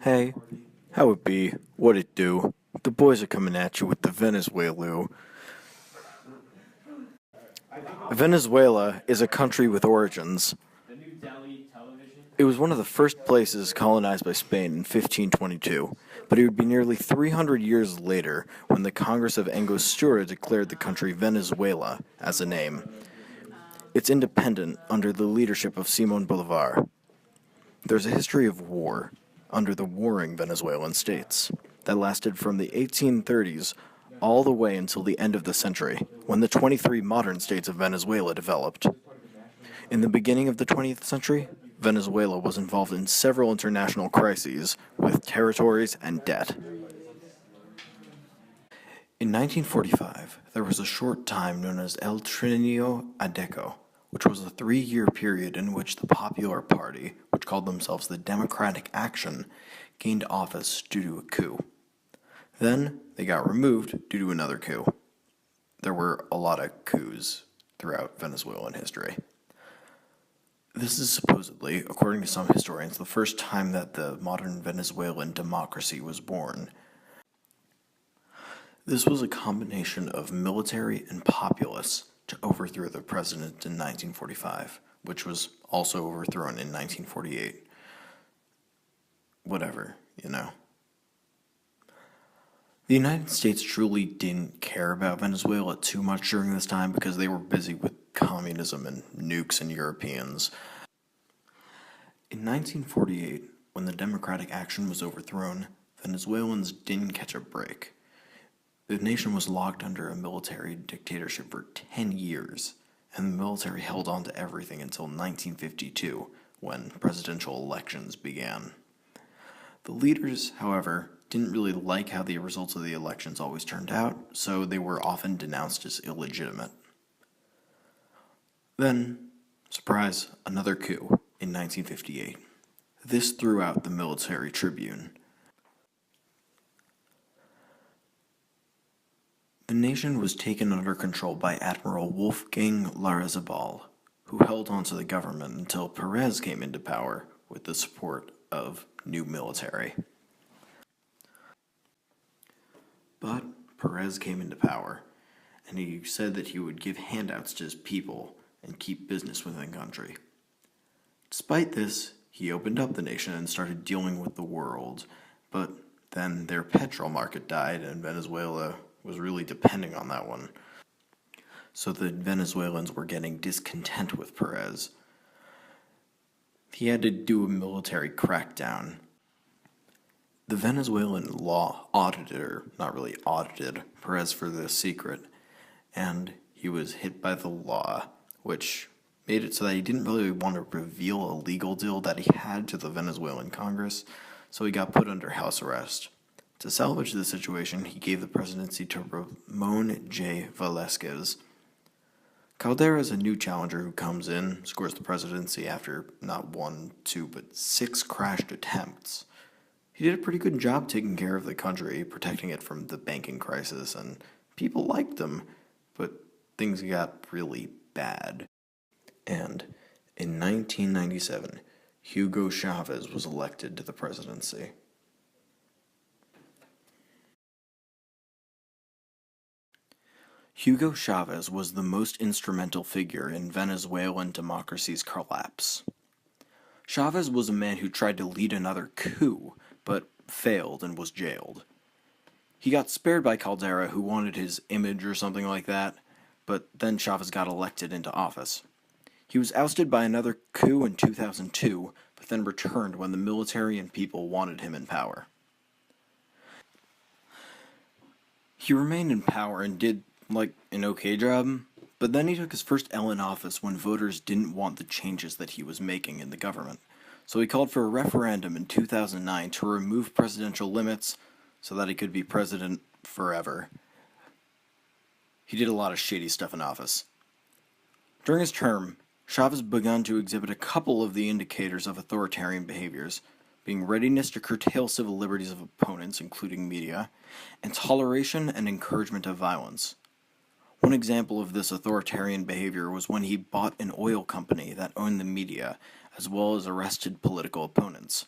Hey, how it be? What it do? The boys are coming at you with the Venezuela. Venezuela is a country with origins. It was one of the first places colonized by Spain in 1522, but it would be nearly 300 years later when the Congress of Angostura declared the country Venezuela as a name. It's independent under the leadership of Simon Bolivar. There's a history of war under the warring Venezuelan states that lasted from the 1830s all the way until the end of the century, when the 23 modern states of Venezuela developed. In the beginning of the 20th century, Venezuela was involved in several international crises with territories and debt. In 1945, there was a short time known as El Trienio Adeco, which was a 3-year period in which the Popular Party, which called themselves the Democratic Action, gained office due to a coup. Then they got removed due to another coup. There were a lot of coups throughout Venezuelan history. This is supposedly, according to some historians, the first time that the modern Venezuelan democracy was born. This was a combination of military and populace to overthrow the president in 1945, which was also overthrown in 1948. Whatever, you know. The United States truly didn't care about Venezuela too much during this time because they were busy with communism and nukes and Europeans. In 1948, when the Democratic Action was overthrown, Venezuelans didn't catch a break. The nation was locked under a military dictatorship for 10 years, and the military held on to everything until 1952, when presidential elections began. The leaders, however, didn't really like how the results of the elections always turned out, so they were often denounced as illegitimate. Then, surprise, another coup in 1958. This threw out the military tribune. The nation was taken under control by Admiral Wolfgang Larrazabal, who held onto the government until Perez came into power with the support of new military. But Perez came into power, and he said that he would give handouts to his people and keep business within the country. Despite this, he opened up the nation and started dealing with the world, but then their petrol market died and Venezuela was really depending on that one. So the Venezuelans were getting discontent with Perez. He had to do a military crackdown. The Venezuelan law auditor, not really audited, Perez for this secret, and he was hit by the law, which made it so that he didn't really want to reveal a legal deal that he had to the Venezuelan Congress, so he got put under house arrest. To salvage the situation, he gave the presidency to Ramon J. Velasquez. Caldera is a new challenger who comes in, scores the presidency after not 1, 2, but 6 crashed attempts. He did a pretty good job taking care of the country, protecting it from the banking crisis, and people liked him, but things got really bad. And in 1997, Hugo Chavez was elected to the presidency. Hugo Chavez was the most instrumental figure in Venezuelan democracy's collapse. Chavez was a man who tried to lead another coup, but failed and was jailed. He got spared by Caldera, who wanted his image or something like that, but then Chavez got elected into office. He was ousted by another coup in 2002, but then returned when the military and people wanted him in power. He remained in power and did an okay job, but then he took his first L in office when voters didn't want the changes that he was making in the government. So he called for a referendum in 2009 to remove presidential limits so that he could be president forever. He did a lot of shady stuff in office. During his term, Chavez began to exhibit a couple of the indicators of authoritarian behaviors, being readiness to curtail civil liberties of opponents, including media, and toleration and encouragement of violence. One example of this authoritarian behavior was when he bought an oil company that owned the media, as well as arrested political opponents.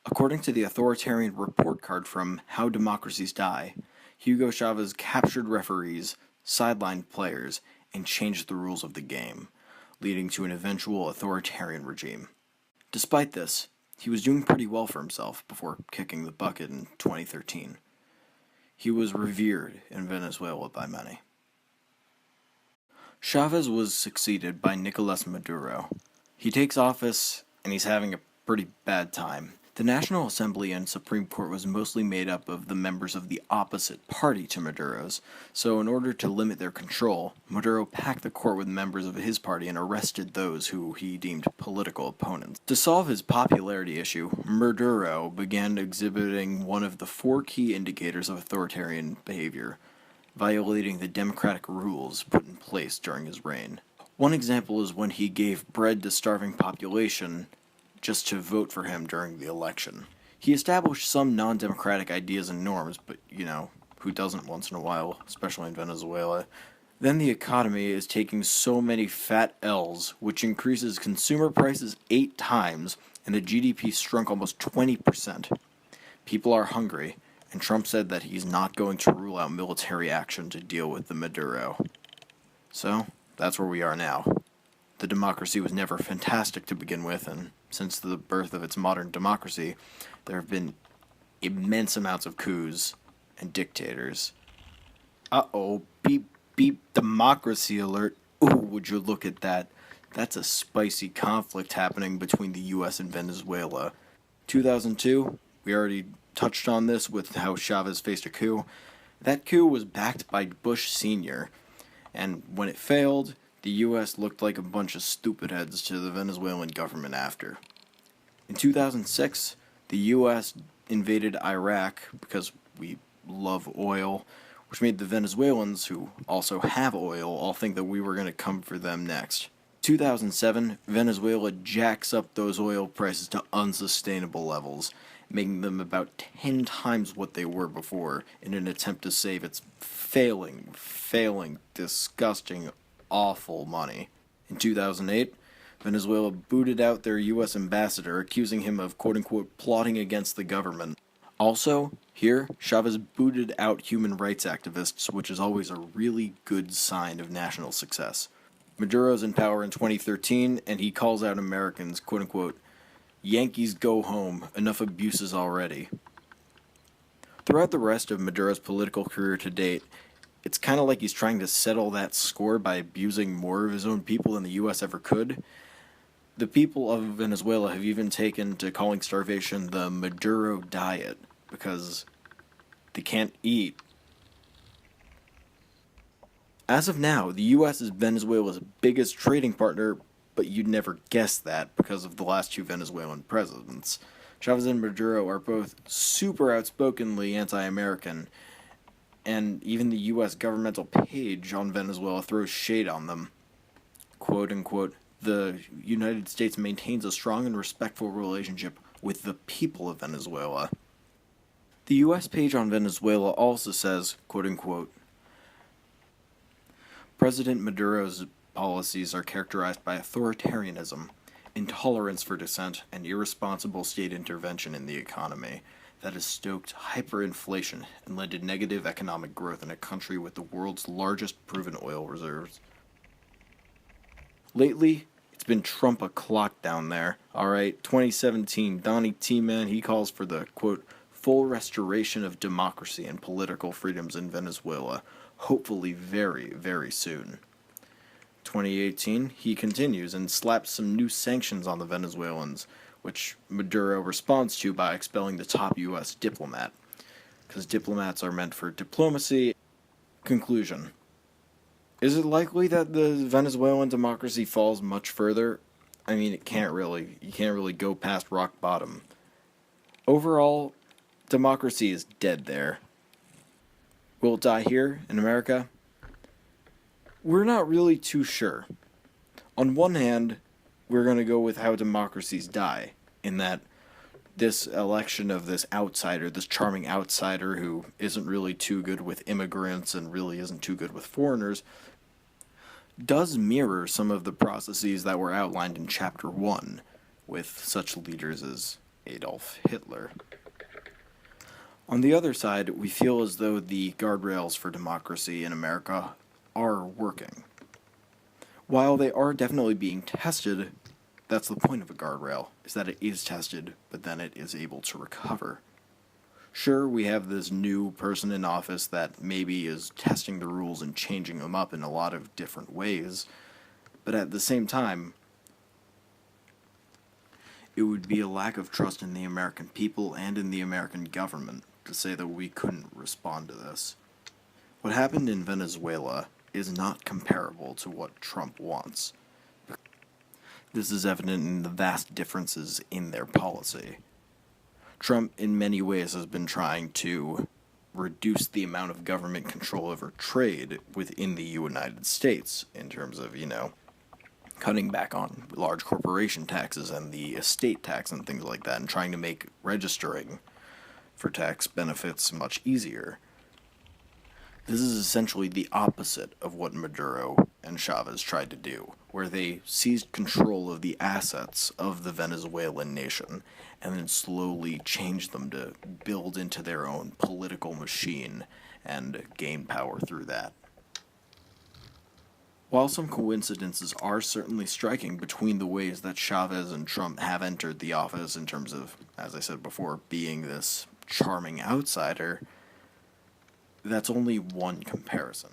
According to the authoritarian report card from How Democracies Die, Hugo Chavez captured referees, sidelined players, and changed the rules of the game, leading to an eventual authoritarian regime. Despite this, he was doing pretty well for himself before kicking the bucket in 2013. He was revered in Venezuela by many. Chavez was succeeded by Nicolas Maduro. He takes office, and he's having a pretty bad time. The National Assembly and Supreme Court was mostly made up of the members of the opposite party to Maduro's, so in order to limit their control, Maduro packed the court with members of his party and arrested those who he deemed political opponents. To solve his popularity issue, Maduro began exhibiting one of the 4 key indicators of authoritarian behavior, violating the democratic rules put in place during his reign. One example is when he gave bread to starving population just to vote for him during the election. He established some non-democratic ideas and norms, but, who doesn't once in a while, especially in Venezuela? Then the economy is taking so many fat L's, which increases consumer prices 8 times, and the GDP shrunk almost 20%. People are hungry, and Trump said that he's not going to rule out military action to deal with the Maduro. So, that's where we are now. The democracy was never fantastic to begin with, and since the birth of its modern democracy, there have been immense amounts of coups and dictators. Beep, beep, democracy alert. Ooh, would you look at that? That's a spicy conflict happening between the U.S. and Venezuela. 2002, we already touched on this with how Chavez faced a coup. That coup was backed by Bush Sr., and when it failed, the U.S. looked like a bunch of stupid heads to the Venezuelan government after. In 2006, the U.S. invaded Iraq because we love oil, which made the Venezuelans, who also have oil, all think that we were going to come for them next. 2007, Venezuela jacks up those oil prices to unsustainable levels, making them about 10 times what they were before in an attempt to save its failing, disgusting, awful money. In 2008, Venezuela booted out their U.S. ambassador, accusing him of quote-unquote plotting against the government. Also, here, Chavez booted out human rights activists, which is always a really good sign of national success. Maduro's in power in 2013, and he calls out Americans, quote-unquote, Yankees go home, enough abuses already. Throughout the rest of Maduro's political career to date, it's kind of like he's trying to settle that score by abusing more of his own people than the U.S. ever could. The people of Venezuela have even taken to calling starvation the Maduro diet, because they can't eat. As of now, the U.S. is Venezuela's biggest trading partner, but you'd never guess that because of the last 2 Venezuelan presidents. Chavez and Maduro are both super outspokenly anti-American, and even the U.S. governmental page on Venezuela throws shade on them. Quote-unquote, the United States maintains a strong and respectful relationship with the people of Venezuela. The U.S. page on Venezuela also says, quote-unquote, President Maduro's policies are characterized by authoritarianism, intolerance for dissent, and irresponsible state intervention in the economy that has stoked hyperinflation and led to negative economic growth in a country with the world's largest proven oil reserves. Lately, it's been Trump o'clock down there. Alright, 2017, Donnie T-Man, he calls for the, quote, full restoration of democracy and political freedoms in Venezuela, hopefully very, very soon. 2018, he continues and slaps some new sanctions on the Venezuelans, which Maduro responds to by expelling the top U.S. diplomat, because diplomats are meant for diplomacy. Conclusion. Is it likely that the Venezuelan democracy falls much further? I mean, you can't really go past rock bottom. Overall, democracy is dead there. Will it die here in America? We're not really too sure. On one hand, we're going to go with how democracies die, in that this election of this outsider, this charming outsider who isn't really too good with immigrants and really isn't too good with foreigners, does mirror some of the processes that were outlined in Chapter 1, with such leaders as Adolf Hitler. On the other side, we feel as though the guardrails for democracy in America are working. While they are definitely being tested, that's the point of a guardrail, is that it is tested, but then it is able to recover. Sure, we have this new person in office that maybe is testing the rules and changing them up in a lot of different ways, but at the same time, it would be a lack of trust in the American people and in the American government to say that we couldn't respond to this. What happened in Venezuela is not comparable to what Trump wants. This is evident in the vast differences in their policy. Trump, in many ways, has been trying to reduce the amount of government control over trade within the United States in terms of, cutting back on large corporation taxes and the estate tax and things like that, and trying to make registering for tax benefits much easier. This is essentially the opposite of what Maduro and Chavez tried to do, where they seized control of the assets of the Venezuelan nation and then slowly changed them to build into their own political machine and gain power through that. While some coincidences are certainly striking between the ways that Chavez and Trump have entered the office in terms of, as I said before, being this charming outsider, that's only one comparison.